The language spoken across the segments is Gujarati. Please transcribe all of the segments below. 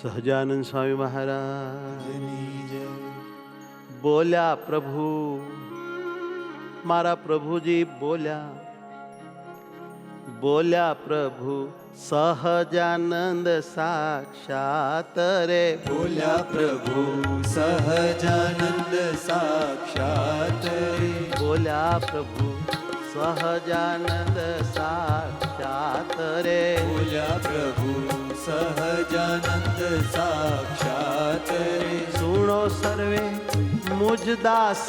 સહજાનંદ સ્વામી મહારાજ બોલ્યા પ્રભુ, મારા પ્રભુજી બોલ્યા પ્રભુ સહજાનંદ સાક્ષાત રે. બોલ્યા પ્રભુ સહજાનંદ સાક્ષાત રે. બોલ્યા પ્રભુ સહજાનંદ સાક્ષાત રે. બોલ્યા પ્રભુ સહજાનંદ સાક્ષાત રે. સુણો સર્વે મુજદાસ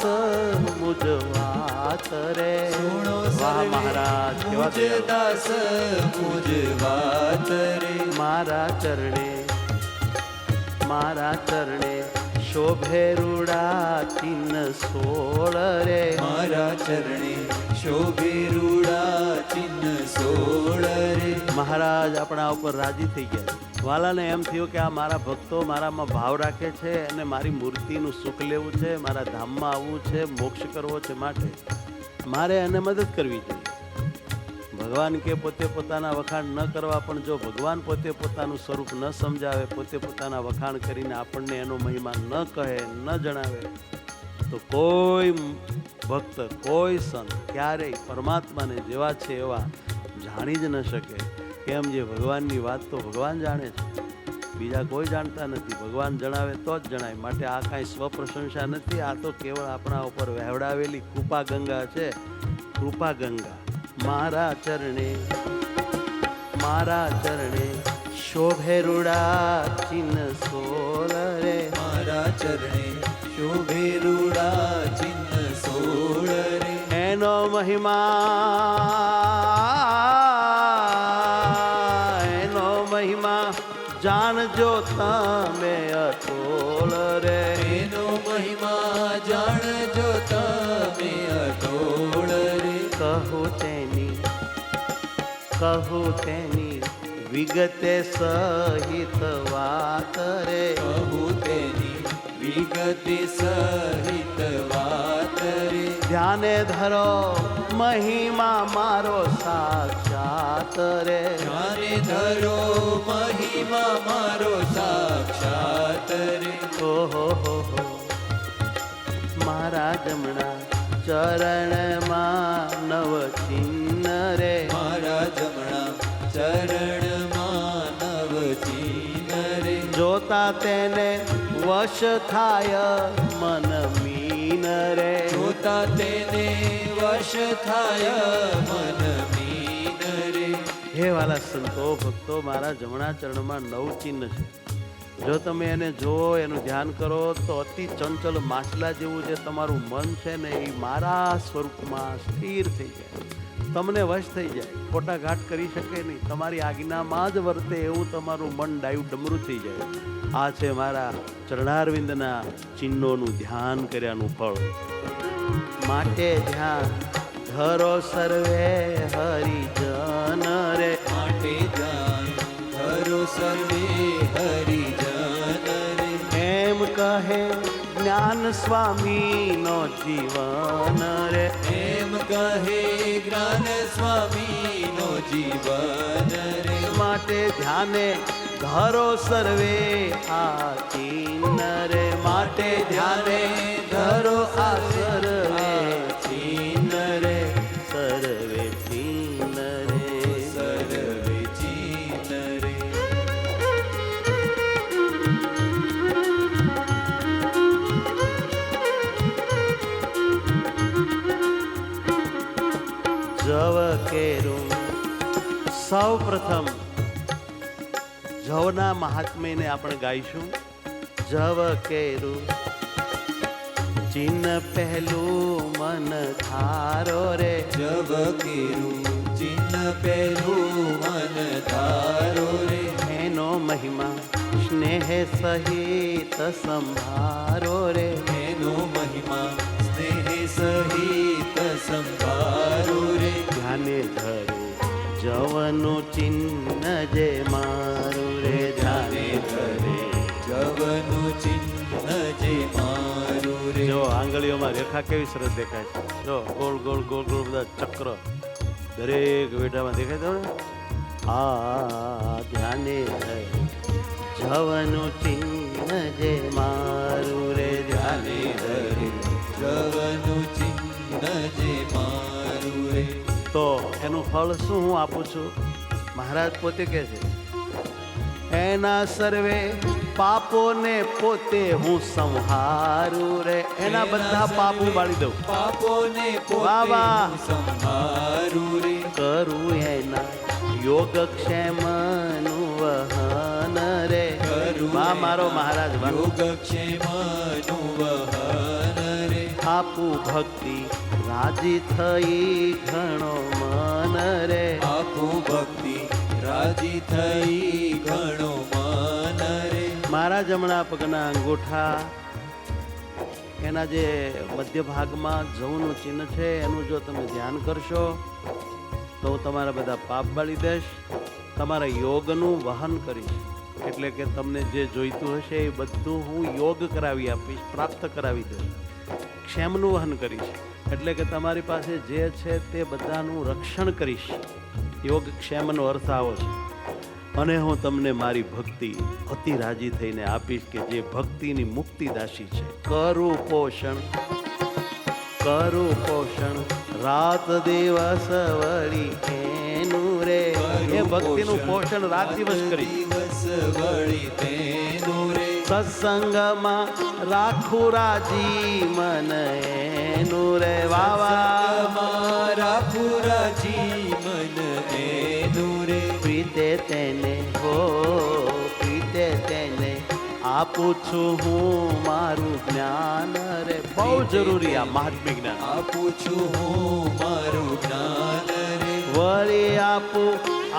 મુજવાત રે. સુણો વાહ મહારાજ, કેવા દયાળુ. દાસ મુજ વાત રે. મારા ચરણે શોભે રૂડા ચિન્ન સોળ રે. મારા ચરણે શોભે રૂડા ચિહ્ન સોળ રે. મહારાજ આપણા ઉપર રાજી થઈ ગયા. વાલાને એમ થયું કે આ મારા ભક્તો મારામાં ભાવ રાખે છે અને મારી મૂર્તિનું સુખ લેવું છે, મારા ધામમાં આવવું છે, મોક્ષ કરવો છે, માટે મારે એને મદદ કરવી જોઈએ. ભગવાન કે પોતે પોતાના વખાણ ન કરવા, પણ જો ભગવાન પોતે પોતાનું સ્વરૂપ ન સમજાવે, પોતે પોતાના વખાણ કરીને આપણને એનો મહિમા ન કહે, ન જણાવે, તો કોઈ ભક્ત, કોઈ સંત ક્યારેય પરમાત્માને જેવા છે એવા જાણી જ ન શકે. કેમ? જે ભગવાનની વાત તો ભગવાન જાણે છે, બીજા કોઈ જાણતા નથી. ભગવાન જણાવે તો જ જણાય. માટે આ કાંઈ સ્વપ્રશંસા નથી, આ તો કેવળ આપણા ઉપર વહેવડાવેલી કૃપા ગંગા છે. કૃપા ગંગા મારા ચરણે શોભે રૂડા ચિન્ન સોલ રે. મારા ચરણે શોભે રૂડા ચિહ્ન સોળ રે. એનો મહિમા જાણજો તમે અતોલ રે. એનો મહિમા જાણજો તમે અતોળ રે. કહું તેની વિગતે સહિત વાત રે. કહું તેની વિગતે સહિત વાત રે. ધ્યાને ધરો મહિમા મારો સાક્ષાત રે. ધ્યાને ધરો મહિમા મારો સાક્ષાત રે. ઓહો મારા જમણા ચરણમાં નવ ચિહ્ન રે. મારા જમણા ચરણમાં નવ ચિહ્ન રે. જોતા તેને વશ થાય મન મીન રે. જોતા તેને વશ થાય મન મીન રે. હે વાલા સંતો ભક્તો, મારા જમણા ચરણમાં નવ ચિહ્ન છે. જો તમે એને જુઓ, એનું ધ્યાન કરો, તો અતિ ચંચલ માછલા જેવું જે તમારું મન છે ને, એ મારા સ્વરૂપમાં સ્થિર થઈ જાય, તમને વશ થઈ જાય, ખોટા ઘાટ કરી શકે નહીં, તમારી આજ્ઞામાં જ વર્તે એવું તમારું મન ડાયું ડમરું થઈ જાય. આ છે મારા ચરણારવિંદના ચિહ્નોનું ધ્યાન કર્યાનું ફળ. માટે ધ્યાન ધરો સર્વે હરિજન રે. માટે ધ્યાન ધરો સર્વે હરિજન રે. એમ કહે જ્ઞાન સ્વામીનો જીવન રે. એમ કહે જ્ઞાન સ્વામીનો જીવન રે. માટે ધ્યાને ધરો સર્વે આ ચિહ્ન રે. માટે ધ્યાને ધરો આ સર્વે ચિહ્ન રે. સર્વે ચિહ્ન રે. સર્વે ચિહ્ન રે. જવ કેરું સૌ પ્રથમ જવના મહાત્મ્યને આપણે ગાઈશું. જવ કેરું ચિહ્ન પહેલું મન ધારો રે. જબ કેરું ચિહ્ન પહેલું મન ધારો રે. એનો મહિમા સ્નેહ સહિત સંભારો રે. એનો મહિમા સ્નેહ સહિત સંભારો રે. ધ્યાને ધરો જવનું ચિહ્ન જે મારું રે. ધ્યાને ધરે જવનું ચિહ્ન જે મારું રે. જો આંગળીઓમાં રેખા કેવી સરસ દેખાય છે. જો ગોળ ગોળ ગોળ ગોળ બધા ચક્ર દરેક વેઢામાં દેખાય તો આ ધ્યાને જવનું ચિહ્ન જે મારું રે ધ્યાને ધરે. જવનું ચિહ્ન જે મારું રે. તો એનું ફળ શું હું આપું છું? મહારાજ પોતે કહે છે, એના સર્વે પાપોને પોતે હું સંહારું રે. એના બધા પાપ હું બાળી દઉં. પાપોને વાહ, વાહ. પોતે સંહારું રે. કરું એના યોગક્ષેમનું વહન રે. કરું વાહ મારો મહારાજ, વાહ. યોગક્ષેમનું વહન રે. આપું ભક્તિ રાજી થઈ ઘણો મન રે. આપું ભક્તિ રાજી થઈ ઘણો મન રે. મારા જમણા પગના અંગૂઠા એના જે મધ્ય ભાગમાં જવનું ચિહ્ન છે એનું જો તમે ધ્યાન કરશો તો હું તમારા બધા પાપ બાળી દઈશ, તમારા યોગનું વહન કરીશ. એટલે કે તમને જે જોઈતું હશે એ બધું હું યોગ કરાવી આપીશ, પ્રાપ્ત કરાવી દઈશ, ક્ષેમનું વહન કરીશ. એટલે કે તમારી પાસે જે છે તે બધાનું રક્ષણ કરીશ. યોગ ક્ષેમનો અર્થ આવો છે. અને હું તમને મારી ભક્તિ અતિ રાજી થઈને આપીશ કે જે ભક્તિની મુક્તિ દાસી છે. કરું પોષણ રાત દિવસ વળી એનું રે. એ ભક્તિનું પોષણ રાત દિવસ કરી. દિવસ વળી તેનું રે. સત્સંગમાં રાખું રાજી મન એનું રે. વાવા મારા પૂરા જીવન એનું રે. પ્રીતે તેને આપું છું હું મારું જ્ઞાન રે. બહુ જરૂરી આ મહાત્મ્ય જ્ઞાન. આપું છું હું મારું જ્ઞાન રે. વળી આપું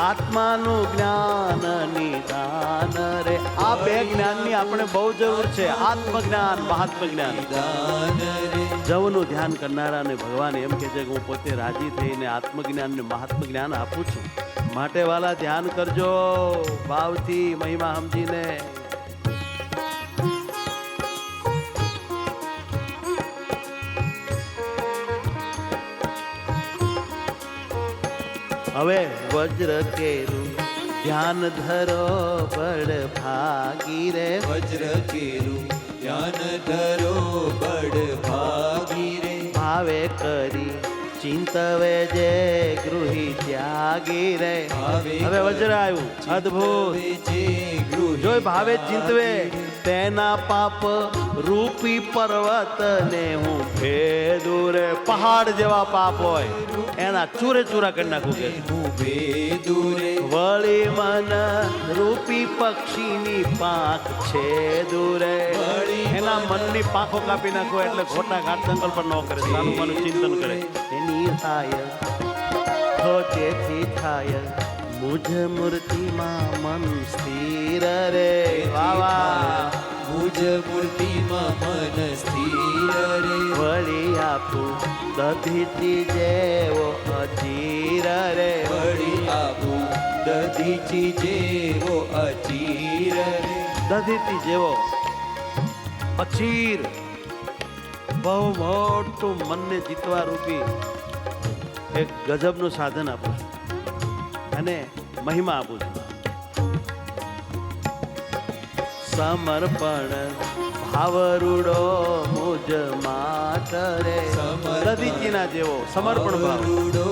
આત્માનું જ્ઞાન નિદાન રે. આ બે જ્ઞાનની આપણે બહુ જરૂર છે. આત્મજ્ઞાન, મહાત્મ જ્ઞાન. દાન રે. જવનું ધ્યાન કરનારાને ભગવાન એમ કહે છે કે હું પોતે રાજી થઈને આત્મજ્ઞાન ને મહાત્મ જ્ઞાન આપું છું. માટે વાલા ધ્યાન કરજો ભાવથી, મહિમા સમજીને. હવે વજ્ર કેરું ધ્યાન ધરો બળ ભાગી રે. વજ્ર કેરું ધ્યાન ધરો બળ ભાગી રે. ભાવે કરી ચિંતવે જે ગૃહી ત્યાગી રે. હવે વજ્ર આવ્યું અદ્ભુત. જોઈ ભાવે ચિંતવે તેના પાપ રૂપી પર્વત ને હું ભેદું રે. પહાડ જેવા પાપ હોય એના ચૂરે ચૂરા કરી નાખું કે હું ભેદું રે. વળી મન રૂપી પક્ષીની પાંખ છે દૂરે. એના મનની પાંખો કાપી નાખો એટલે ખોટા ઘાટ સંકલ્પ ન કરે, સારું મનનું ચિંતન કરે. એની થાય તો તેથી થાય મુજ મૂર્તિમાં મન સ્થિર રે. વાવા મુજ મૂર્તિમાં મન સ્થિર રે. વળી આપું દધીચી જેવો અચીર રે. વળી આપું દધીચી જેવો અચીર રે. દધીચી જેવો અચીર, બહુ મોટું મનને જીતવા રૂપી એક ગજબનું સાધન આપું છું અને મહિમા આપું છું. સમર્પણ ભાવરૂડો મુજ માત રે. દધીચીના જેવો સમર્પણ ભાવ. રૂડો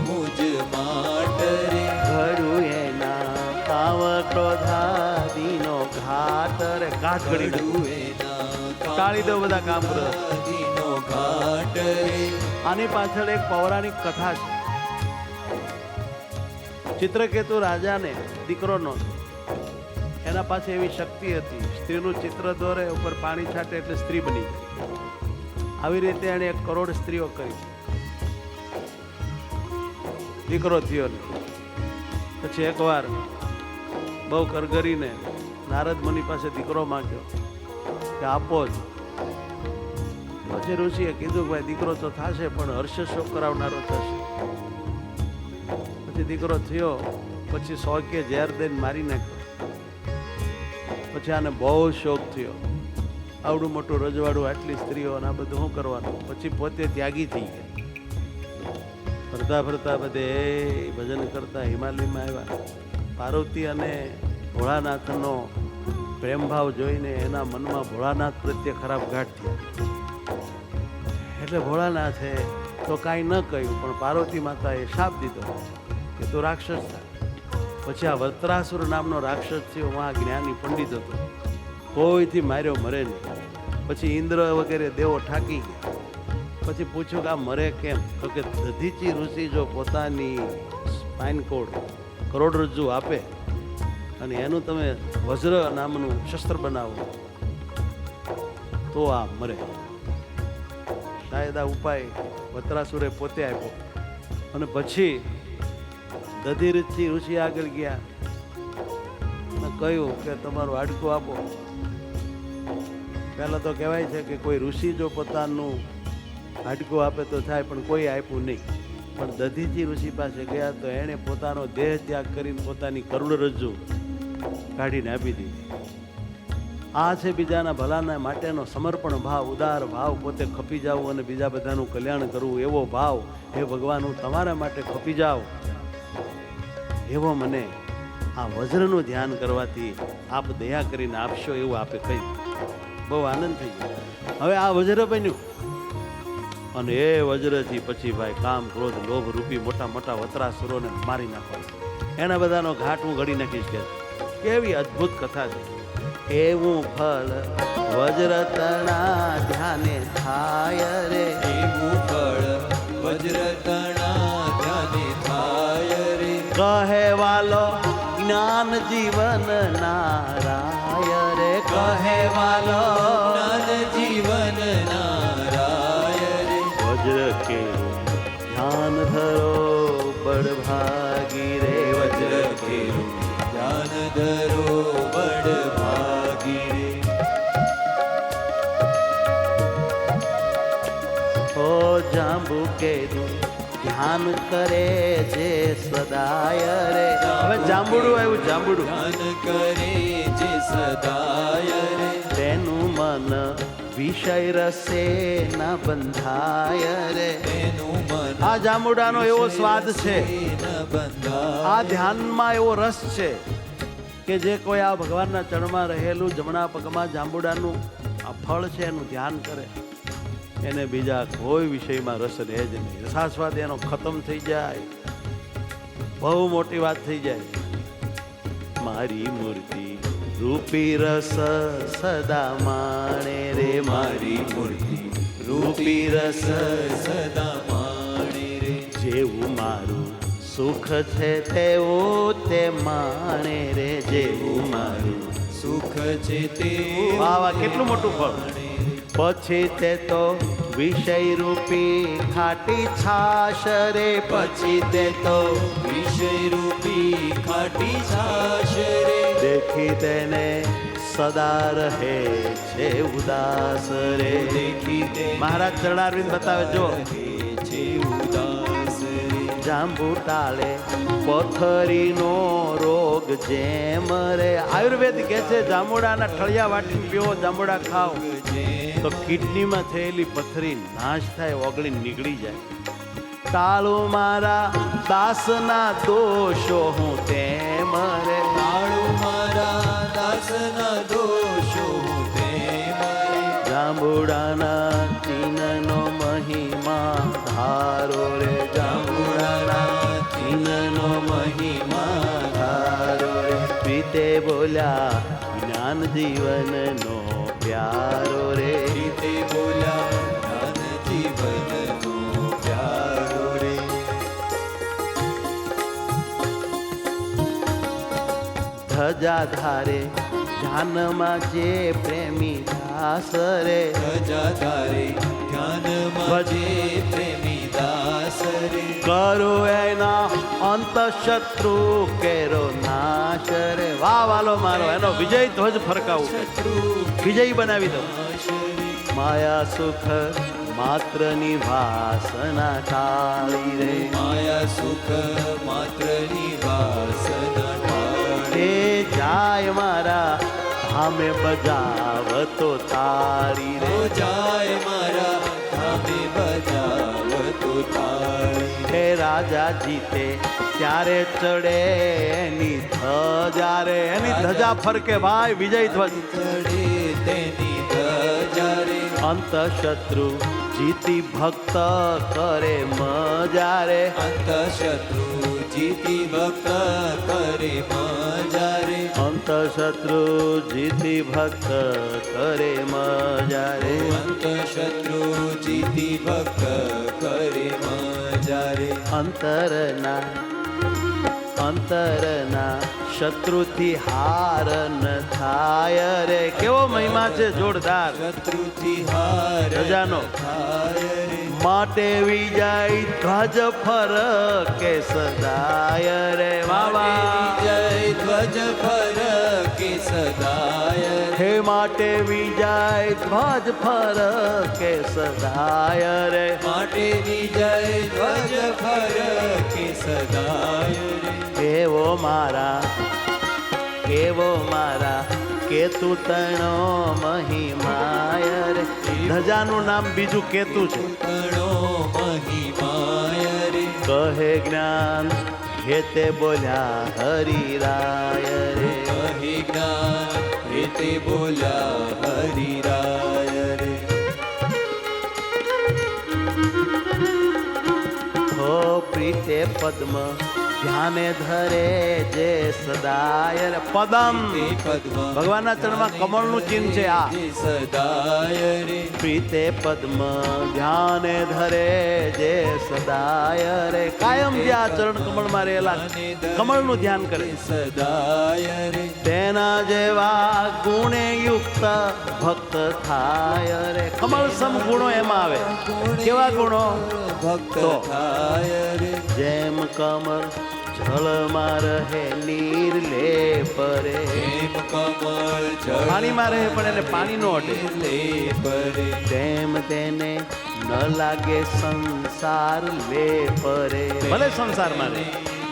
મુજ માટ રે. ઘડું એના કાવ ક્રોધાદીનો ઘાટ રે. ઘાટ ઘડી નાખું. ટાળી દો બધા કામ કરો. દીનો ઘાટ રે. આની પાછળ એક પૌરાણિક કથા છે. ચિત્રકેતુ રાજાને દીકરો નહોતો. એના પાસે એવી શક્તિ હતી, સ્ત્રીનું ચિત્ર દોરે, ઉપર પાણી છાંટે એટલે સ્ત્રી બની જાય. આવી રીતે એણે 1 કરોડ સ્ત્રીઓ કરી. દીકરો થયો ને પછી એકવાર બહુ કરગરીને નારદ મુનિ પાસે દીકરો માંગ્યો કે આપો જ. પછી ઋષિએ કીધું કે ભાઈ દીકરો તો થશે પણ હર્ષ શોક કરાવનારો થશે. પછી દીકરો થયો, પછી 100 કે ઝેર દઈને મારી નાખ્યો. પછી આને બહુ શોખ થયો, આવડું મોટું રજવાડું, આટલી સ્ત્રીઓ, આ બધું શું કરવાનું. પછી પોતે ત્યાગી થઈ ગયા. ફરતા ફરતા બધે ભજન કરતા હિમાલયમાં આવ્યા. પાર્વતી અને ભોળાનાથનો પ્રેમભાવ જોઈને એના મનમાં ભોળાનાથ પ્રત્યે ખરાબ ઘાટ થયો. એટલે ભોળાનાથે તો કાંઈ ન કહ્યું, પણ પાર્વતી માતાએ શાપ દીધો કે તું રાક્ષસ થાય. પછી આ વત્રાસુર નામનો રાક્ષસ થયો, વहाँ જ્ઞાની પંડિત હતો, કોઈથી માર્યો મરે નહીં. પછી ઇન્દ્ર વગેરે દેવો થાકી ગયા. પછી પૂછ્યું કે આ મરે કેમ? તો કે દધીચી ઋષિ જો પોતાની સ્પાઇન કોડ કરોડરજ્જુ આપે અને એનું તમે વજ્ર નામનું શસ્ત્ર બનાવો તો આ મરે. શાયદ આ ઉપાય વત્રાસુરે પોતે આપ્યો. અને પછી દધીચી ઋષિ આગળ ગયા અને કહ્યું કે તમારું હાડકું આપો. પહેલાં તો કહેવાય છે કે કોઈ ઋષિ જો પોતાનું હાડકું આપે તો થાય, પણ કોઈ આપ્યું નહીં. પણ દધીચી ઋષિ પાસે ગયા તો એણે પોતાનો દેહ ત્યાગ કરીને પોતાની કરોડરજ્જુ કાઢીને આપી દીધી. આ છે બીજાના ભલાના માટેનો સમર્પણ ભાવ, ઉદાર ભાવ, પોતે ખપી જવું અને બીજા બધાનું કલ્યાણ કરવું એવો ભાવ. હે ભગવાન, હું તમારા માટે ખપી જાઉં એવો મને આ વજ્રનું ધ્યાન કરવાથી આપ દયા કરીને આપશો એવું આપે કહ્યું. બહુ આનંદ થઈ ગયો. હવે આ વજ્ર બન્યું અને એ વજ્રથી પછી ભાઈ કામ, ક્રોધ, લોભ રૂપી મોટા મોટા વત્રાસુરોને મારી નાખવા. એના બધાનો ઘાટ હું ઘડી નાખીશ. કે કેવી અદ્ભુત કથા છે. એવું ફળ વજ્ર તણા ધ્યાને થાય રે, એવું ફળ વજ્ર તણા ધ્યાને થાય રે. કહેવાલો જ્ઞાન જીવન નારાય રે, કહેવાલો જ્ઞાન જીવન નારાય રે. વજ્ર કે ધ્યાન ધરો બળ ભાગી રે, વજ્ર કે ધ્યાન ધરો બડ ભાગી રે. ઓ જાંબુ કેરું ધ્યાન કરે જે સદાય રે. હવે જાંબુડું આવ્યું, જાંબુડું ધ્યાન કરે જે સદાય રે. તેનું મન વિષય રસે ન બંધાય રે. તેનું મન આ જાંબુડાનો એવો સ્વાદ છે, ન બંધાય. આ ધ્યાનમાં એવો રસ છે કે જે કોઈ આ ભગવાનના ચરણમાં રહેલું જમણા પગમાં જાંબુડાનું આ ફળ છે એનું ધ્યાન કરે એને બીજા કોઈ વિષયમાં રસ રહે જ નહીં. રસાસ્વાદ એનો ખતમ થઈ જાય, બહુ મોટી વાત થઈ જાય. મારી મૂર્તિ રૂપી રસ સદા માણે રે, મારી મૂર્તિ રૂપી રસ સદા માણે રે. જેવું મારું સુખ છે તેવું તે માણે રે, જેવું મારું સુખ છે તે. વાહ વાહ, કેટલું મોટું ફળ. પછી તે તો વિષય રૂપી ખાટી છાશ રે, પછી તે તો વિષય રૂપી ખાટી છાશ રે. દેખી તેને સદા રહે છે ઉદાસ રે. દેખી તે મહારાજ ચરણારવિંદ બતાવે જો, છે ઉદાસ રે. જાંબુ ટાળે પથરીનો રોગ જેમ રે. આયુર્વેદ કહે છે જાંબુડાના ઠળિયા વાટીને પીવો, જાંબુડા ખાઓ તો કિડનીમાં થયેલી પથરી નાશ થાય, ઓગળી નીકળી જાય. ટાળું મારા દાસના દોષો હું તેમ રે. તાળું મારા દાસના દોષો તેમ રે. જાંબુડાના ચીનનો મહિમા ધારો રે, જાંબુડાના ચીનનો મહિમા ધારો રે. પીતે બોલ્યા જ્ઞાન જીવનનો પ્યારો રે, રીતે બોલ્યા જ્ઞાન જીવનનો પ્યારો રે. ધજા ધારે ધ્યાનમાં જે પ્રેમી દાસ રે. ધજા ધારે ધ્યાનમાં જે પ્રેમી દાસ રે. કરો એના અંત શત્રુ કેરો નાશ રે. વાહ વાલો મારો, એનો વિજય ધ્વજ ફરકાવું, વિજય બનાવી દો. માયા સુખ માત્રની વાસના ટાળી રે. માયા સુખ માત્રની વાસના ટાળી. તે જાય મારા ધામે બજાવતો તાળી રે. ઓ જાય મારા ધામે બજાવતો તાળી. હે રાજા જીતે ત્યારે ચડે એની ધજા રે, એની ધજા ફરકે ભાઈ વિજય ધ્વજ ચડે તેની ધજા રે, અંત શત્રુ જીતી ભક્ત કરે મજા રે, અંત શત્રુ જીતી ભક્ત કરે મજા રે, અંત શત્રુ જીતી ભક્ત કરે મજા રે, અંત શત્રુ જીતી ભક્ત કરે મજા રે, અંતરના શત્રુથી હાર ન થાય રે. કેવો મહિમા છે જોરદાર શત્રુથી હાર ધજાનો. થાય રે, માટે વિજય ધ્વજ ફરકે સદાય રે બાબા, જય ધ્વજ ફરકે સદાય રે, હે માટે વિજય ધ્વજ ફરકે સદાય રે, માટે વિજય ધ્વજ ફરકે સદાય રે, એવો મારા કેતુ તણો મહિમાય રે. ધજાનું નામ બીજું કેતુ છે. ગણો મહિમાય રે, કહે જ્ઞાન હેતે બોલ્યા હરિરાય રે, કહે જ્ઞાન હેતે બોલ્યા હરિરાય રે, હો પ્રીતે પદ્મ ધ્યાને ધરે જે સદાય રે. પદમ તે પદ્મ ભગવાનના ચરણમાં કમળનું ચિહ્ન છે. આ તે સદાય રે, પ્રીતે પદ્મ ધ્યાને ધરે જે સદાય રે. કાયમ જે આ ચરણ કમળમાં રહેલા કમળનું ધ્યાન કરે સદાય રે, તેના જેવા ગુણે યુક્ત ભક્ત થાય રે. કમળ સમ ગુણો એમાં આવે. કેવા ગુણો? ભક્ત તો. થાય રે, જેમ કમળ જળમાં રહે નીર લે પરે. એમ કમળ જળ પાણીમાં રહે પણ એને પાણી નો અડે. લે પરે, તેમ તેને ન લાગે સંસાર લે પરે. ભલે સંસારમાં રહે.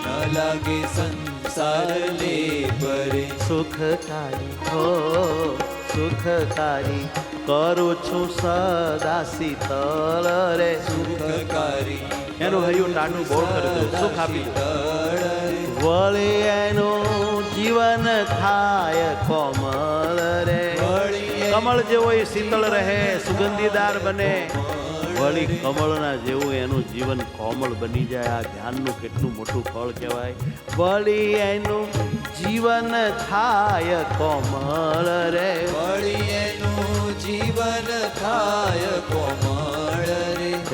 ન લાગે સંસાર લે પરે, સુખકારી હો સુખકારી કરું છું સદા શીતળ રે. સુખકારી એનું હૈયું ટાટું બહુ કરી દઉં, સુખ આપી દઉં. રે, વળી એનું જીવન થાય કોમળ રે. વળી કમળ જેવો એ શીતળ રહે, સુગંધીદાર બને. વળી કમળના જેવું એનું જીવન કોમળ બની જાય. આ ધ્યાનનું કેટલું મોટું ફળ કહેવાય. વળી એનું જીવન થાય કોમળ રે. વળી એનું જીવન થાય કોમળ રે,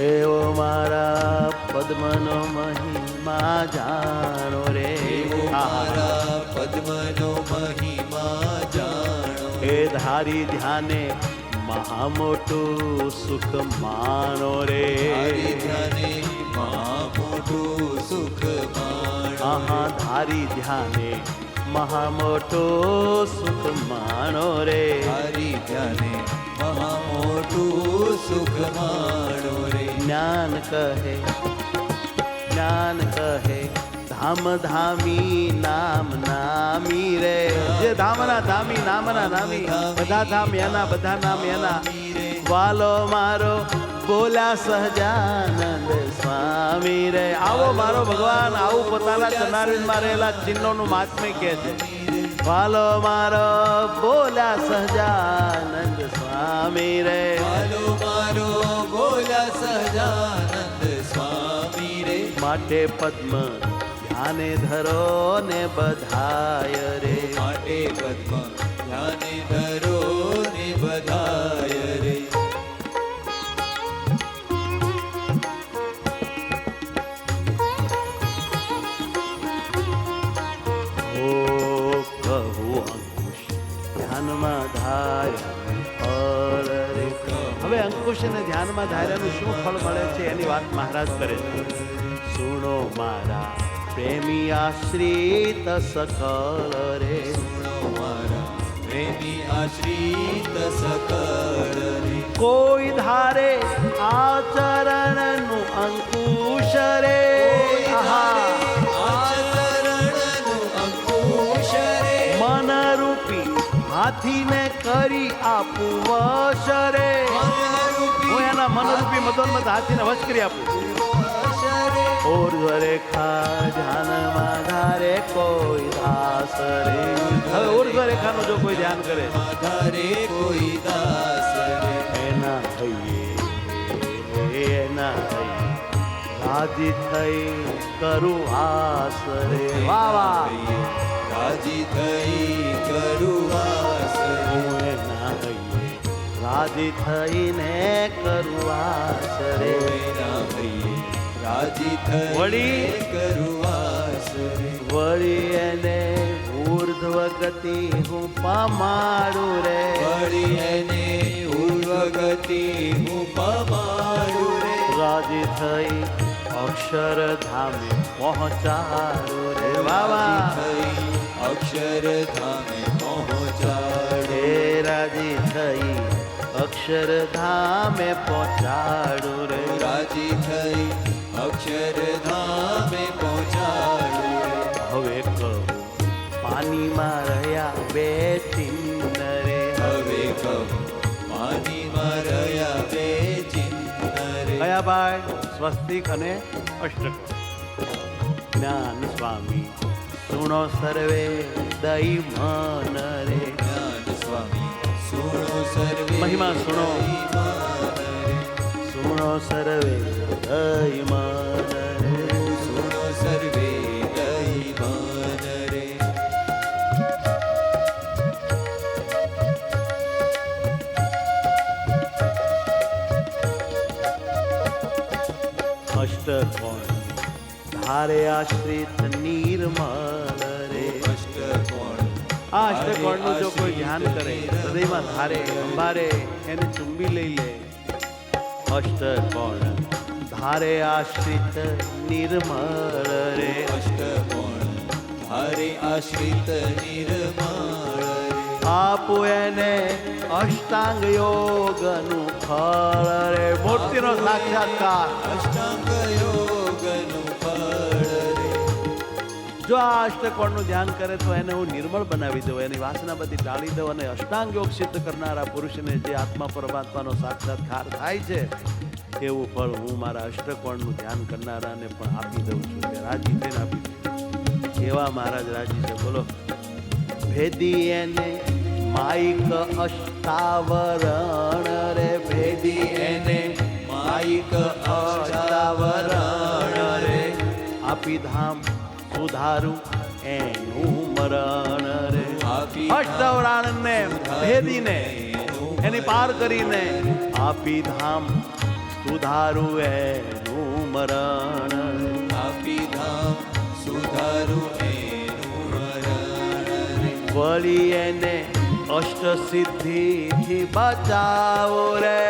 એવો મારા પદ્મનો મહિમા જાણો રે. એવો મારા પદ્મનો મહિમા જાણો, એ ધારી ધ્યાને મહા મોટું સુખ માણો રે. હરિ ધ્યાને મહા મોટું સુખ માણો, આહા ધારી ધ્યાને મહા મોટું સુખ માણો રે. હરિ ધ્યાને મહા મોટું સુખ માણો રે, જ્ઞાન કહે ધામ ધામી નામ નામી રે. જે ધામના ધામી નામના નામી, બધા ધામ એના, બધા નામ એના. વાલો મારો બોલ્યા સહજાનંદ સ્વામી રે. આવો મારો ભગવાન, આવું પોતાના ચરણારવિંદમાં રહેલા ચિહ્નોનું મહાત્મ્ય કહે છે. વાલો મારો બોલ્યા સહજાનંદ સ્વામી રે. હાલો મારો બોલ્યા સહજાનંદ સ્વામી રે, માટે પદ્મ ધ્યાને ધરો ને બધાય રે. માટે પદ્મ ધ્યાને ધરો ને બધાય રે, ઓ કહું અંકુશ ધ્યાનમાં ધાર્યા ફળ રે. હવે અંકુશ અને ધ્યાનમાં ધાર્યાનું શું ફળ મળે છે એની વાત મહારાજ કરે છે. સુણો મારા પ્રેમી આશ્રિત સકળ રે. સુણો મારા પ્રેમી આશ્રિત સકળ રે, કોઈ ધારે આચરણનું અંકુશ રે. આહા આચરણનું અંકુશ રે, મન રૂપી હાથીને કરી આપું વશ રે. હું એના મનરૂપી મદોન્મત હાથીને વશ કરી આપું. વશ રે, ઉર્ધ્વ રેખા ધ્યાનમાં ધારે કોઈ દાસ રે. હવે ઉર્ધ્વ રેખાનું જો કોઈ ધ્યાન કરે ધારે કોઈ દાસ રે. એના થઈએ એના થઈએ રાજી થઈ કરું આસ રે. વાહ વાહ. રાજી થઈ કરું આસ રે. હું એના થઈએ રાજી થઈને કરું આસ રે. એના હૈયે રાજી થઈ વળી કરું આસ રે. વળી એને ઉર્ધ્વ ગતિ હું પમાડું રે. વળી એને ઉર્વ ગતિ હું પમાડું રે. રાજી થઈ અક્ષરધામે પહોંચાડું રે. વાવા થઈ અક્ષરધામે પહોંચાડે. હે રાજી થઈ અક્ષરધામે પહોંચાડું રે. રાજી થઈ અક્ષરધામે પહોંચાડું રે. હવે કહું પાણીમાં રહ્યા બે ચિહ્ન રે. હવે કહું પાણીમાં રહ્યા બે ચિહ્ન રે. કયા ભાઈ? સ્વસ્તિક અને અષ્ટક. જ્ઞાન સ્વામી સુણો સર્વે દઈ મન રે. જ્ઞાન સ્વામી સુણો સર્વે મહિમા સુણો. મન રે. સુણો સર્વે દઈ મન રે. સુણો સર્વે દઈ મન રે. અષ્ટકોણ ધારે આશ્રિત નિર્મલ રે. અષ્ટકોણ આ અષ્ટકોણનું જો કોઈ ધ્યાન કરે હૃદયમાં ધારે અંબારે એને ચુંબી લઈ લે. અષ્ટકોણ ધારે આશ્રિત નિર્મળ રે. અષ્ટકોણ ધારે આશ્રિત નિર્મળ રે. આપું એને અષ્ટાંગ યોગનું ફળ રે. મૂર્તિનો સાક્ષાત્કાર. અષ્ટાંગ યોગનું ફળ રે. જો આ અષ્ટકોણનું ધ્યાન કરે તો એને હું નિર્મળ બનાવી દઉં, એની વાસના બધી ટાળી દઉં અને અષ્ટાંગ યોગ સિદ્ધ કરનારા પુરુષને જે આત્મા પરમાત્માનો સાક્ષાત્કાર થાય છે એવું ફળ હું મારા અષ્ટકોણનું ધ્યાન કરનારાને પણ આપી દઉં છું. કે રાજી થઈને આપી દઉં. કેવા મહારાજ રાજી છે બોલો. ભેદી એને માઈક અષ્ટાવરણ રે. ભેદી એને માઈક અષ્ટાવરણ રે. આપી ધામ સુધારું એનું મરણ રે. આપી અષ્ટવરાણને ભેદીને એની પાર કરીને આપી ધામ સુધારું એનું મરણ. આપી ધામ સુધારું એનું મરણ રે. વળી એને અષ્ટ સિદ્ધિથી બચાવો રે.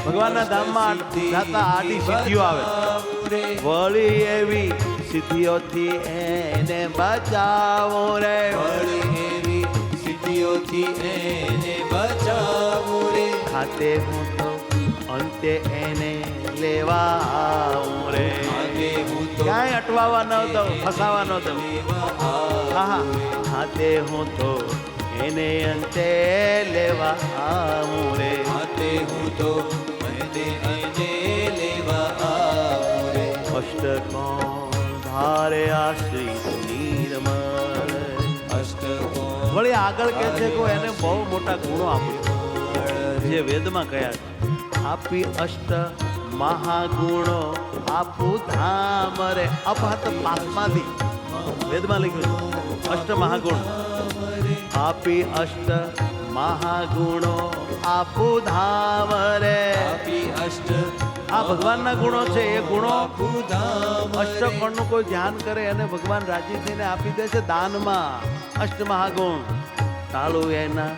ભગવાનના ધામમાં જાતા આડી સિદ્ધિઓ આવે. વળી એવી સિદ્ધિઓથી એને બચાવો રે. વળી એવી સિદ્ધિઓથી એને બચાવું રે. ખાતે હું તો અંતે એને લેવા આવું રે. આગે હું તો ક્યાંય અટવાવા ન દઉં, ફસાવા ન દઉં. લેવા આહા ખાતે હું તો એને અંતે લેવા આવું રે. હાથે હું તો એને લેવા આવું રે. અષ્ટકોણ ધારે આશ્રિત નિર્મળ. અષ્ટકોણ વળી આગળ કહે છે કે એને બહુ મોટા ગુણો આપું જે વેદમાં કયા છે. આપી અષ્ટ મહાગુણો આપું ધામ રે. અપહત પાસમાંથી વેદમાં લખ્યું છે અષ્ટ મહાગુણ. આપી અષ્ટ મહાગુણો આપું ધામ રે. આપી અષ્ટ આ ભગવાનના ગુણો છે. એ ગુણો આપું ધામ રે. અષ્ટકોણનું કોઈ ધ્યાન કરે અને ભગવાન રાજી થઈને આપી દે છે દાનમાં. અષ્ટ મહાગુણ ટાળું એના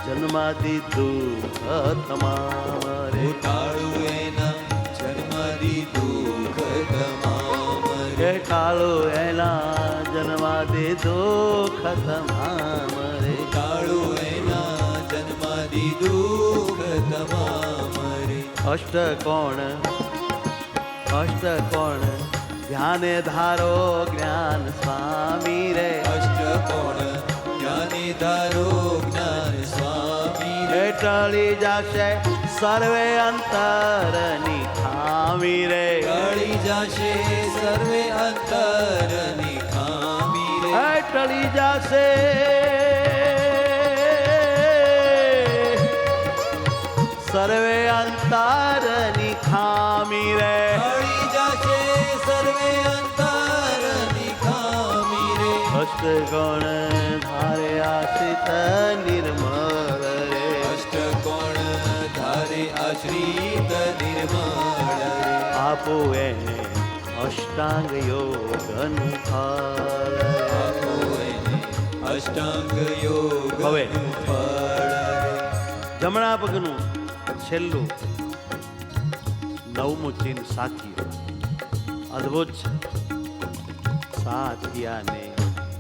જન્માદિ દુઃખ તમામ રે. ટાળું એના જન્માદિ દુઃખ તમામ રે. એ ટાળું એના જન્માદિ દુઃખ તમામ રે. ટાળું એના જન્માદિ દુઃખ તમામ રે. અષ્ટકોણ અષ્ટકોણ ધ્યાને ધારો જ્ઞાન સ્વામી રે. અષ્ટકોણ જ્ઞાને ધારો જ્ઞાન સ્વામી રે. ટળી જશે સર્વે અંતરની ખામી રે ટળી જશે સર્વે અંતરની ખામી રે ટળી જશે સર્વે અંતરની ખામી રે ટળી જશે સર્વે અંતરની ખામી રે અષ્ટકોણ ધારે આશ્રિત નિર્મળ રે અષ્ટકોણ ધારે આશ્રિત નિર્મળ રે આપો એને અષ્ટાંગ યોગનું ફળ આપો એને અષ્ટાંગ યોગ હવે. ફળ રે જમણા પગનું છેલ્લું 9મું ચિહ્ન સાથીઓ અદ્ભુત છે. સાથિયાને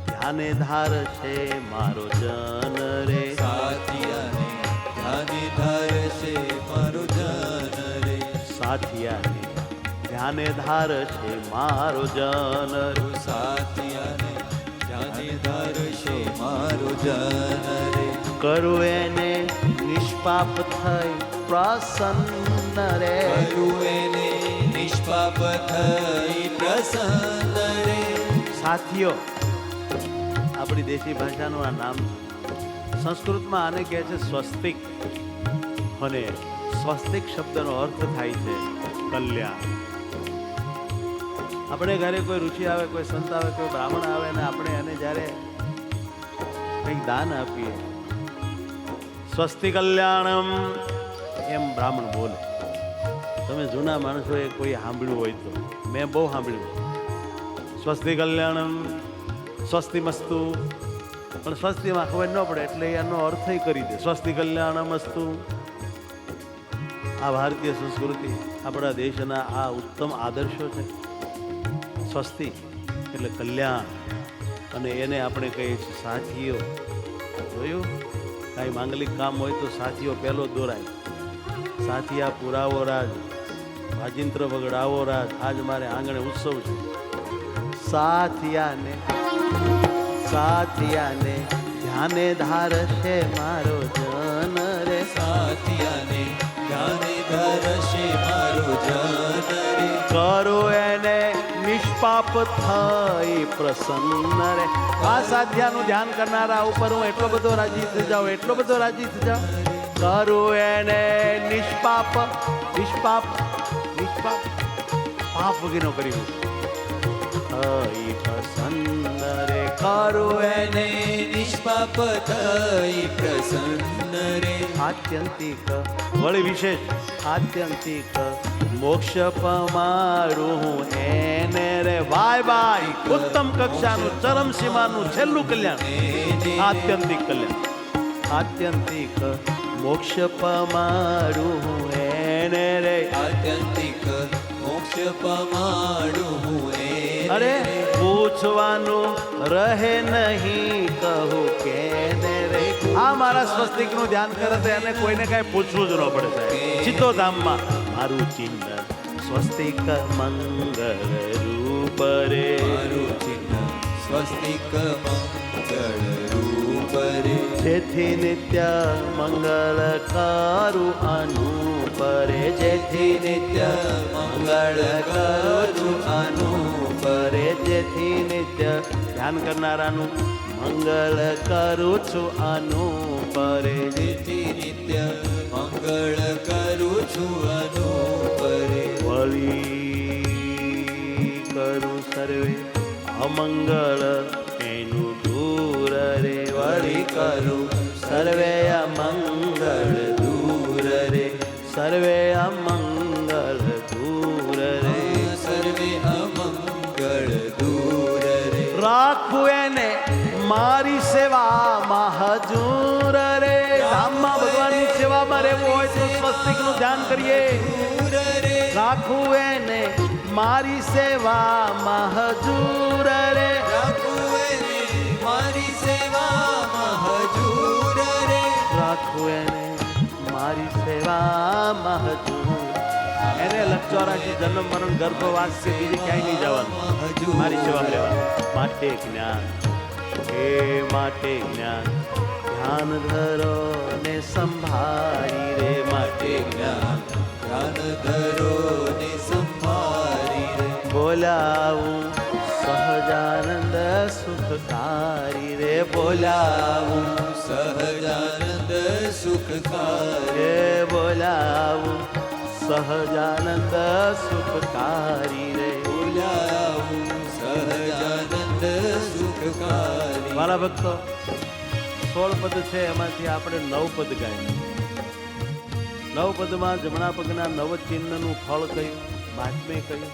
ધ્યાને ધારશે મારો જન રે સાથિયાને ધ્યાને ધારશે મારો જન રે સાથિયાને ધ્યાને ધારશે મારો જન રે સાથિયાને ધ્યાને ધારશે મારો જન રે કરું એને નિષ્પાપ થઈ પ્રસન્ન રે કરું એને નિષ્પાપ થઈ પ્રસન્ન રે સાથીઓ આપણી દેશી ભાષાનું આ નામ છે. સંસ્કૃતમાં આને કહે છે સ્વસ્તિક અને સ્વસ્તિક શબ્દનો અર્થ થાય છે કલ્યાણ. આપણે ઘરે કોઈ ઋષિ આવે, કોઈ સંત આવે, કોઈ બ્રાહ્મણ આવે ને આપણે એને જ્યારે કંઈક દાન આપીએ સ્વસ્તિ કલ્યાણમ એમ બ્રાહ્મણ બોલે. તમે જૂના માણસોએ કોઈ સાંભળ્યું હોય તો, મેં બહુ સાંભળ્યું સ્વસ્તિ કલ્યાણમ સ્વસ્તિ મસ્તુ, પણ સ્વસ્તિમાં ખબર ન પડે એટલે એનો અર્થ કરી દે સ્વસ્તિ કલ્યાણમ અસ્તુ. આ ભારતીય સંસ્કૃતિ આપણા દેશના આ ઉત્તમ આદર્શો છે. સ્વસ્તિ એટલે કલ્યાણ અને એને આપણે કહીએ છીએ સાથીઓ. જોયું કાંઈ માંગલિક કામ હોય તો સાથીઓ પહેલો દોરાય. સાથિયા પુરાવો રાજ, વાજિંત્ર વગડાવો રાજ, આજ મારે આંગણે ઉત્સવ છે. સાથિયાને સાથિયાને ધ્યાને ધારશે મારો જન રે સાથિયાને ધ્યાને ધારશે મારો જન રે કરો એને નિષ્પાપ થઈ પ્રસન્ન રે. આ સાથિયાનું ધ્યાન કરનારા ઉપર હું એટલો બધો રાજી થઈ જાઉં, એટલો બધો રાજી થઈ જાઉં. કરું એને નિષ્પાપ નિષ્પાપ નિષ્પાપ પાપ વગેરે કરી દઉં. થઈ પ્રસન્ન રે કરું એને નિષ્પાપ થઈ પ્રસન્ન રે આત્યંતિક વળી વિશેષ આત્યંતિક મોક્ષ પમાડું હું એને રે. બાય બાય ઉત્તમ કક્ષાનું ચરમ સીમાનું છેલ્લું કલ્યાણ આત્યંતિક કલ્યાણ. આત્યંતિક મોક્ષ પમાડું હું એને રે. આત્યંતિક મોક્ષ પમાડું હું એને અરે પૂછવાનું રહે નહીં કહું કેને રે. આ મારા સ્વસ્તિકનું ધ્યાન કરે તો એને કોઈને કાંઈ પૂછવું જ ન પડે સાહેબ. સીધો ધામમાં મારું ચિહ્ન સ્વસ્તિક મંગળ રૂપ રે. મારું ચિહ્ન સ્વસ્તિક મંગળ રૂપ રે જેથી નિત્ય મંગળ કરું અનુપ રે. જેથી નિત્ય મંગળ કરું અનુપ રે જેથી નિત્ય ધ્યાન કરનારાનું મંગળ કરું છું અનુપ રે. જેથી નિત્ય મંગળ કરું છું અનુપ રે વળી કરું સર્વે અમંગળ એનું દૂર રે. વળી કરું સર્વે અમંગળ દૂર રે. સર્વે અમંગળ દૂર રે. સર્વે અમંગળ દૂર રે રાખવું એને મારી સેવામાં હજૂર રે. ધામમાં ભગવાનની સેવામાં રહેવું હોય તો સ્વસ્તિકનું ધ્યાન કરીએ. દૂર રે રાખવું એને મારી સેવામાં હજૂર રે. રાખું એને મારી સેવામાં હજૂર રે રાખવું એને મારી સેવામાં હજૂર. એને લક્ષવારાશી જન્મ મરણ ગર્ભવાસ કે બીજે ક્યાંય નહીં જવાનું, મારી સેવામાં રહેવાનું. માટે જ્ઞાન એ માટે જ્ઞાન ધ્યાન ધરો ને સંભાળી રે. માટે જ્ઞાન ધ્યાન ધરો ને બોલાવું સહજાનંદ સુખકારી એ બોલાવું સહજાનંદ સુખકારી રે. બોલાવું સહજાનંદ સુખકારી. મારા ભક્તો 16 પદ છે, એમાંથી આપણે 9 પદ ગાય. 9 પદમાં જમણા પગના નવ ચિહ્નનું ફળ કયું, મહાત્મ્ય કયું,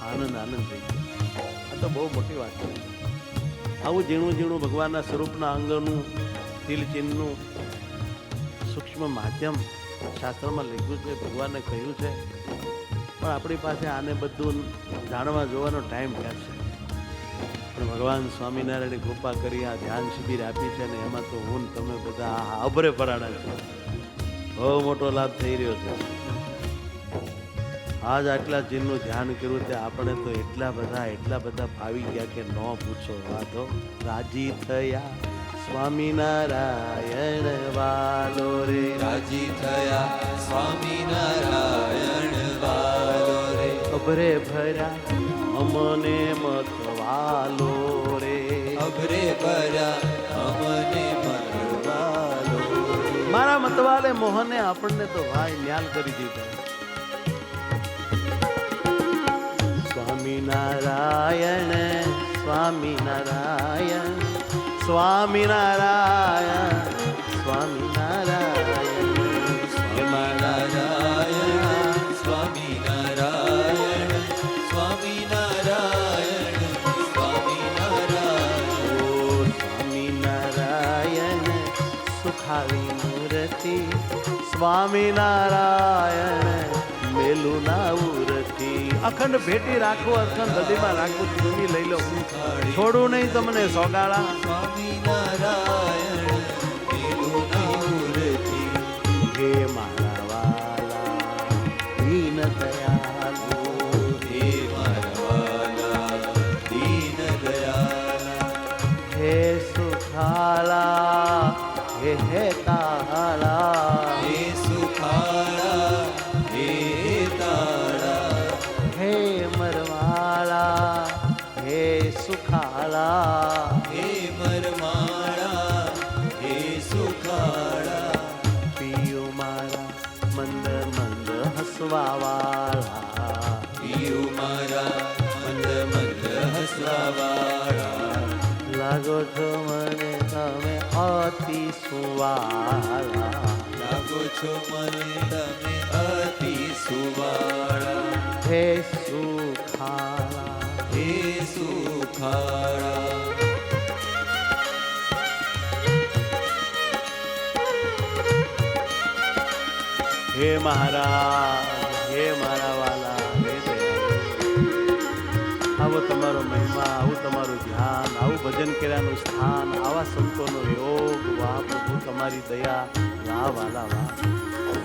આનંદ આનંદ થઈ ગયો. આ તો બહુ મોટી વાત છે. આવું ઝીણું ઝીણું ભગવાનના સ્વરૂપના અંગનું તિલ ચિહ્નનું સૂક્ષ્મ માધ્યમ શાસ્ત્રમાં લખ્યું છે, ભગવાને કહ્યું છે, પણ આપણી પાસે આને બધું જાણવા જોવાનો ટાઈમ ક્યાં છે. પણ ભગવાન સ્વામિનારાયણે કૃપા કરી આ ધ્યાન શિબિર આપી છે ને એમાં તો હું તમે બધા અભરે પરાડા છો. બહુ મોટો લાભ થઈ રહ્યો છે. આજ આટલા ચિહ્નનું ધ્યાન કર્યું તે આપણે તો એટલા બધા ફાવી ગયા કે ન પૂછો વાતો. રાજી થયા સ્વામિનારાયણ વાલો રે. રાજી થયા સ્વામિનારાયણ વાલો રે. અભરે ભર્યા અમને મતવાલો રે. અભરે ભર્યા અમને મતવાલો રે. મારા મતવાલે મોહને આપણને તો ભાઈ ન્યાલ કરી દીધા. સ્વામિનારાયણ સ્વામિનારાયણ સ્વામિનારાયણ સ્વામિનારાયણ સ્વામિનારાયણ સ્વામિનારાયણ સ્વામિનારાયણ સ્વામિનારાયણ. ઓ સ્વામિનારાયણ સુખાવી મૂર્તિ સ્વામિનારાયણ મેલું ના ઉરતી. અખંડ ભેટી રાખવું, અખંડ હૃદયમાં રાખવું, ચૂમી લઈ લો, છોડું નહીં તમને સોગાળા. સ્વામિનારાયણ મેલું ના ઉરતી. હે મારા વાલા દીન દયાલુ. હે મારા વાલા દીન દયાલા. હે સુખાલા હે હેતાલા. હે સુખાળા હે તાળા. હે મરવાલા હે સુખાલા. હે મરમાળા હે સુખાળા. પિયું મારા મંદ મંદ હસવા વાળા. પિયું મારા મંદ મંદ હસવા વાળા. લાગો છો મને તમે અતિ સુવાળા. લાગો છો મને તમે અતિ સુવાળા. હે સુખાલા હે સુખાળા. હે મહારાજ હે મારા વાલા હે દયાળુ. આવો તમારો મહિમા, આવું તમારું ધ્યાન, આવું ભજન કર્યાનું સ્થાન, આવા સંતોનો યોગ. વાહ પ્રભુ તમારી દયા, વાહ વાલા વાહ.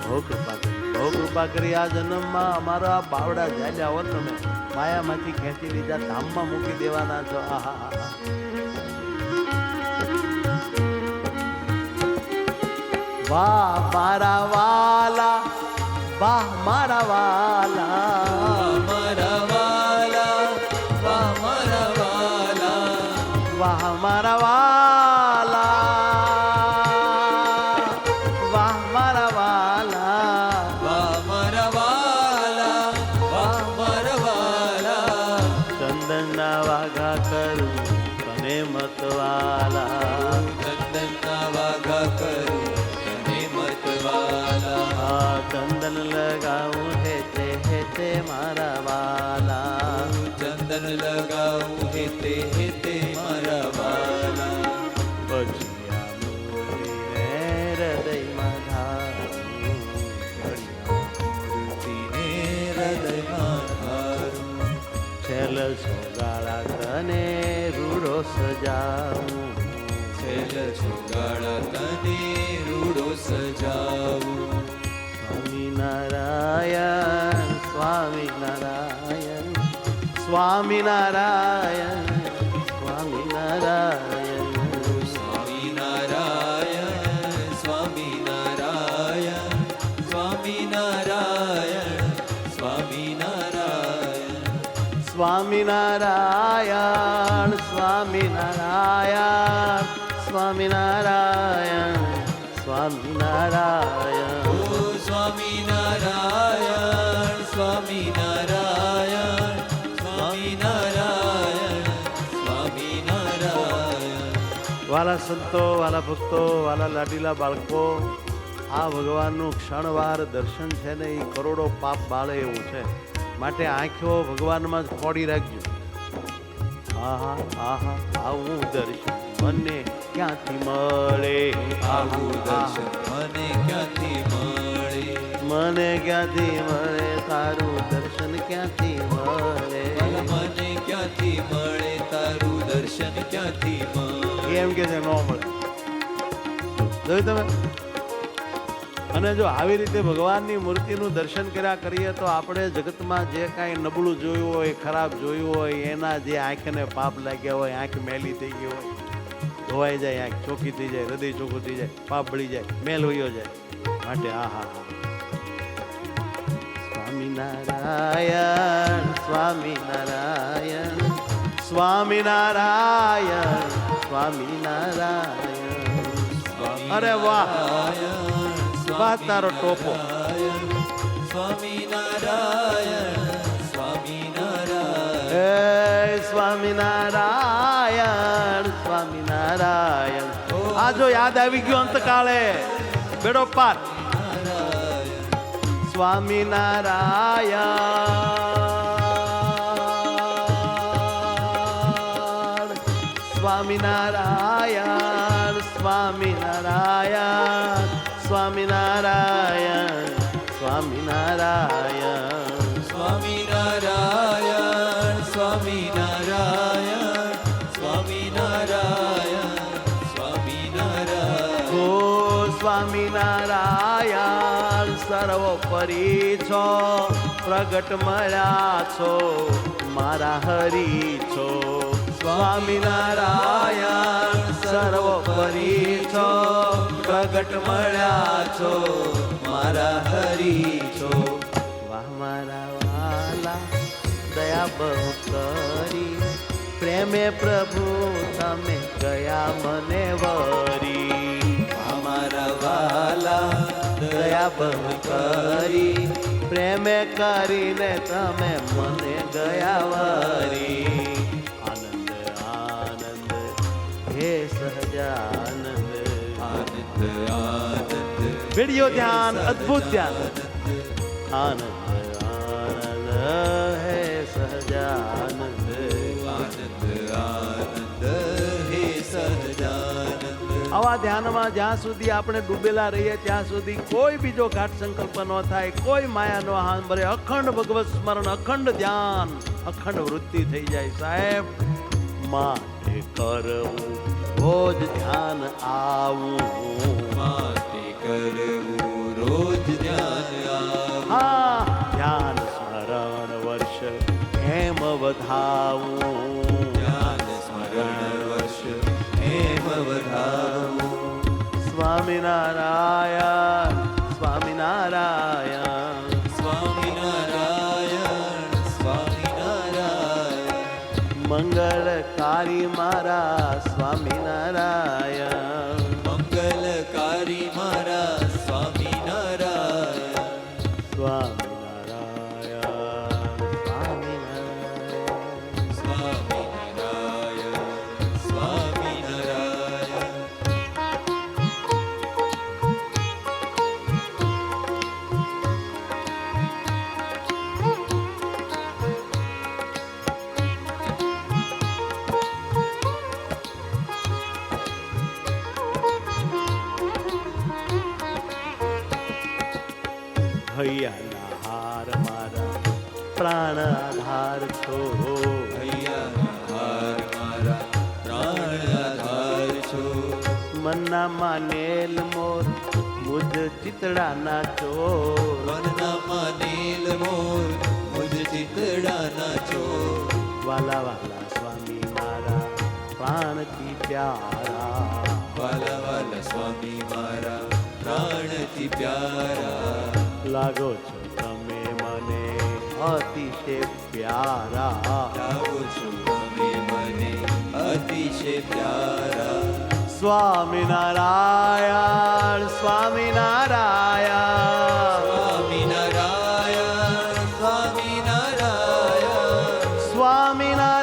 બહુ કૃપા કરી, બહુ કૃપા કરી. આ જન્મમાં અમારા આ બાવડા ઝાલ્યા હો તમે, માયામાંથી ખેંચી લીધા, ધામમાં મૂકી દેવાના છો. આહા હા હા. વાહ મારા વાલા, વાહ મારા વાલા, મારા વાલા વાહ મારા વાલા. વાહ મારા વાલા, વાહ મારા વાલા. વાહ મારા વાલા વાહ મારા વાલા. ચંદનના વાઘા કરું તને મતવાલા. ચંદનના વાઘા કરું તને મતવાલા. આ ચંદન લગાવું હેતે મારા વાલા. ચંદન લગાવું હેતે હેતે મારા વાલા. પછી આ મુરલીને હૃદયમાં ધારું. મૂર્તિને હૃદયમાં ધારું. છેલ સોગાળા તને રૂડો સજાવું. છેલ છોગાળા તને રૂડો સજાવું. સ્વામિનારાયણ સ્વામિનારાયણ સ્વામિનારાયણ સ્વામિનારાયણ. સ્વામિનારાયણ સ્વામિનારાયણ સ્વામિનારાયણ સ્વામિનારાયણ. સ્વામિનારાયણ સ્વામિનારાયણ સ્વામિનારાયણ સ્વામિનારાયણ ઓ સ્વામિનારાયણ સ્વામિનારાયણ સ્વામિનારાયણ સ્વામિનારાયણ. વાલા સંતો, વાલા ભક્તો, વાલા લાડીલા બાળકો, આ ભગવાનનું ક્ષણવાર દર્શન છે ને એ કરોડો પાપ બાળે એવું છે. માટે આંખો ભગવાનમાં જ ખોડી રાખજો. આહા આહા આવું દર્શન મને ક્યાંથી મળે, આવું દર્શન મને ક્યાંથી મળે, મને ક્યાંથી મળે, તારું દર્શન ક્યાંથી મળે, મને ક્યાંથી મળે, તારું દર્શન ક્યાંથી મળે. એમ કે છે ન મળે. જોયું તમે? અને જો આવી રીતે ભગવાનની મૂર્તિનું દર્શન કર્યા કરીએ તો આપણે જગતમાં જે કાંઈ નબળું જોયું હોય, ખરાબ જોયું હોય, એના જે આંખને પાપ લાગ્યા હોય, આંખ મેલી થઈ ગઈ હોય, ધોવાઈ જાય, આંખ ચોખ્ખી થઈ જાય, હૃદય ચોખ્ખું થઈ જાય, પાપ બળી જાય, મેલ વયો જાય. માટે હા હા હા સ્વામિનારાયણ સ્વામિનારાયણ સ્વામિનારાયણ સ્વામિનારાયણ. અરે વાહ, વાહ તારો ટોપો. સ્વામિનારાયણ સ્વામિનારાયણ. હે સ્વામિનારાયણ સ્વામિનારાયણ. આ જો યાદ આવી ગયું અંતકાળે, બેડો પાર. સ્વામિનારાયણ સ્વામિનારાયણ સ્વામિનારાયણ સ્વામિનારાયણ સ્વામિનારાયણ સ્વામિનારાયણ સ્વામિનારાયણ સ્વામિનારાયણ સ્વામિનારાયણ. ઓ સ્વામિનારાયણ સર્વોપરી છો, પ્રગટ મળ્યા છો, મારા હરી છો. સ્વામિનારાયણ સર્વોપરી છો, પ્રગટ મળ્યા છો, મારા હરી છો. વાહ મારા વાલા દયા બહુ કરી, પ્રેમે પ્રભુ તમે ગયા મને વરી. અમારા વાલા દયા બહુ કરી, પ્રેમે કરીને તમે મને ગયા વરી. આનંદ આનંદ હે સહજાનંદ. આનંદ આનંદ વિડિયો ધ્યાન, અદ્ભુત ધ્યાન. આનંદ આનંદ હે સહજાનંદ. આનંદ આનંદ હે સહજાનંદ. આવા ધ્યાનમાં જ્યાં સુધી આપણે ડૂબેલા રહીએ ત્યાં સુધી કોઈ બીજો ઘાટ સંકલ્પ ન થાય, કોઈ માયા નો હાન ભરે. અખંડ ભગવત સ્મરણ, અખંડ ધ્યાન, અખંડ વૃત્તિ થઈ જાય સાહેબ. માટે કરવું રોજ ધ્યાન આવું, માટે કરવું રોજ ધ્યાન આવું. હા ધ્યાન સ્મરણ વર્ષ એમ વધાવું, ધ્યાન સ્મરણ વર્ષ એમ વધાવું. સ્વામિનારાયણ સ્વામિનારાયણ સ્વામિનારાયણ સ્વામિનારાયણ. મંગળકારી મારા સ્વામિનારાયણ. મંગલકારી મારા સ્વામિનારાયણ. સ્વામિનારાયણ સ્વામિનારાયણ. સ્વામિનારાયણ સ્વામિનારાયણ. હૈયાના હાર મારા પ્રાણ આધાર છો. હૈયાના હાર મારા પ્રાણ આધાર છો. મનના માનેલ મોર મુજ ચિતડાના ચોર. મનના માનેલ મોર મુજ ચિતડાના ચોર. વાલા વાલા સ્વામી મારા પ્રાણથી પ્યારા. વાલા વાલા સ્વામી મારા પ્રાણથી પ્યારા. લાગો છો તમે મને અતિશય પ્યારા. લાગો છો તમે મને અતિશય પ્યારા. સ્વામિનારાયણ સ્વામિનારાયણ સ્વામિનારાયણ સ્વામિનારાયણ સ્વામિનારાયણ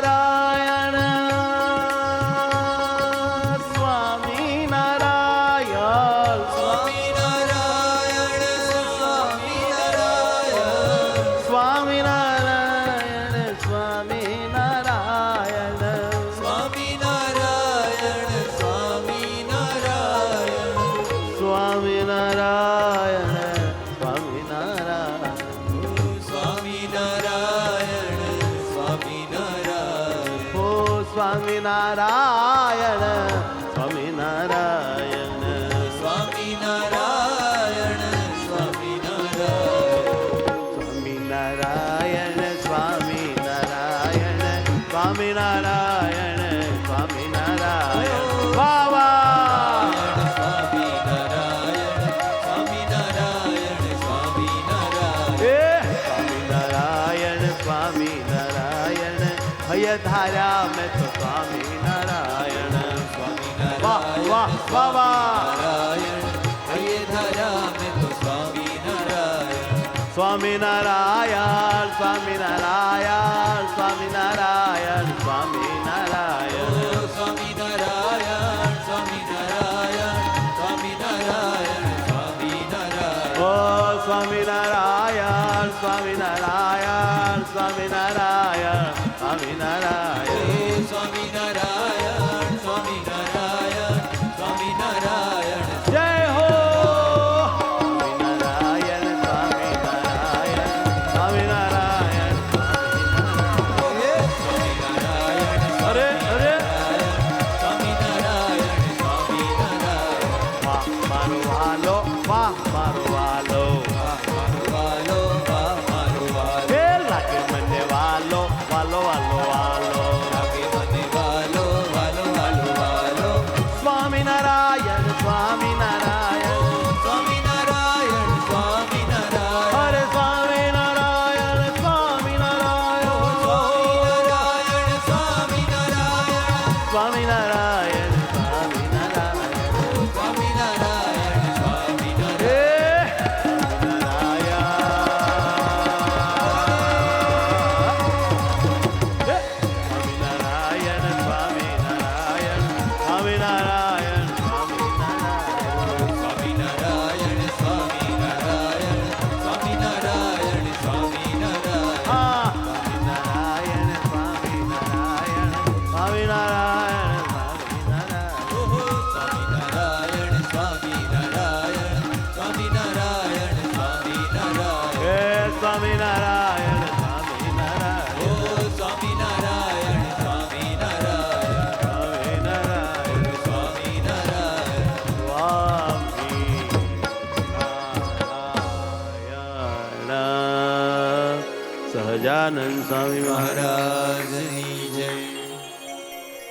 સ્વામિનારાયણ સ્વામિનારાયણ સ્વામિનારાયણ સ્વામિનારાયણ સ્વામિનારાયણ સ્વામિનારાયણ સ્વામિનારાયણ સ્વામિનારાયણ સ્વામિનારાયણ સ્વામિનારાયણ સ્વામિનારાયણ હો સ્વામિનારાયણ સ્વામિનારાયણ સ્વામિનારાયણ સ્વામિનારાયણ સ્વામિનારાયણ સ્વામિનારાયણ સ્વામિનારાયણ સ્વામિનારાયણ બાવા સ્વામિનારાયણ સ્વામિનારાયણ સ્વામિનારાયણ એ સ્વામિનારાયણ સ્વામિનારાયણ હય ધાર્યા મેં તો સ્વામિનારાયણ વાહ વાહ વાહ વાહ નારાયણ હૈ ધરા મેં તો સ્વામિનારાયણ સ્વામિનારાયણ સ્વામિનારાયણ સ્વામિનારાયણ સ્વામિનારાયણ સ્વામિનારાયણ સ્વામિનારાયણ સ્વામિનારાયણ સ્વામિનારાયણ ઓ સ્વામિનારાયણ સ્વામિનારાયણ સ્વામિનારાયણ સ્વામિનારાયણ સ્વામિનારાયણ સ્વામિનારાયણ સ્વામિનારાયણ જય હો સ્વામિનારાયણ સ્વામિનારાયણ સ્વામિનારાયણ સ્વામિનારાયણ અરે અરે સ્વામિનારાયણ સ્વામિનારાયણ વાહ મારો વાલો વાહ મારો વાલો મારો વાલો મારો વાલો એ લાગે મને વાલો વાલો વાલો વાલો લાગે મને વાલો વાલો વાલો વાલો સ્વામિનારાયણ સ્વામિનારાયણ સ્વામિનારાયણ સ્વામિનારાયણ અરે સ્વામિનારાયણ સ્વામિનારાયણ સ્વામિનારાયણ સ્વામિનારાયણ સ્વામિનારાયણ સ્વામિનારાયણ સ્વામિનારાયણ સ્વામિનારાયણ એ સ્વામિનારાયણ સ્વામિનારાયણ સ્વામિનારાયણ સ્વામિનારાયણ સ્વામિનારાયણ સ્વામિનારાયણ સ્વામિનારાયણ સ્વામિનારાયણ હા સ્વામિનારાયણ સ્વામિનારાયણ સ્વામિનારાયણ સ્વામિનારાયણ ઓહો સ્વામિનારાયણ સ્વામિનારાયણ સ્વામિનારાયણ સ્વામિનારાયણ હે સ્વામિનારાયણ સ્વામિનારાયણ ઓ સ્વામિનારાયણ સ્વામિનારાયણ સ્વામિનારાયણ સ્વામિનારાયણ સ્વામિનારાયણ સહજાનંદ સ્વામી મહારાજ મહારાજની જય